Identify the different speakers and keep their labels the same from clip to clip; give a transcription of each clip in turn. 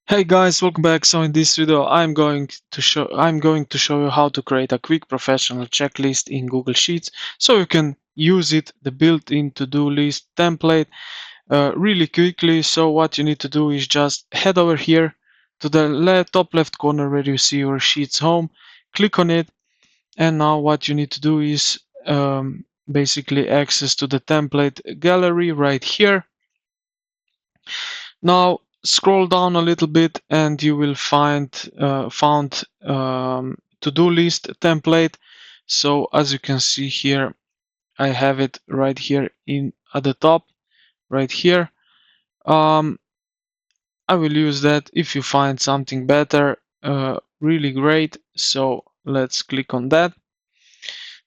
Speaker 1: Hey guys, welcome back. So in this video, I'm going to show you how to create a quick professional checklist in Google Sheets, so you can use it, the built-in to-do list template, really quickly. So what you need to do is just head over here to the top left corner where you see your Sheets home, click on it, and now what you need to do is basically access to the template gallery right here. Now scroll down a little bit and you will found to-do list template. So as you can see here, I have it right here at the top, right here. I will use that. If you find something better, really great. So let's click on that.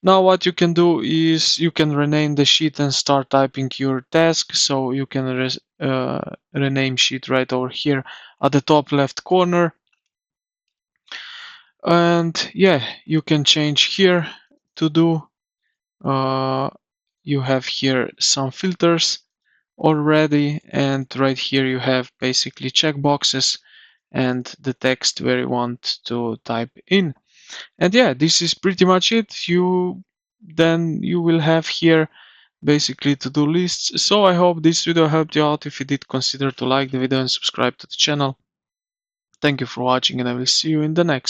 Speaker 1: Now what you can do is you can rename the sheet and start typing your task. So you can rename sheet right over here at the top left corner. And yeah, you can change here to do. You have here some filters already, and right here you have basically checkboxes and the text where you want to type in. And yeah, this is pretty much it. Then you will have here basically to-do lists. So I hope this video helped you out. If you did, consider to like the video and subscribe to the channel. Thank you for watching, and I will see you in the next.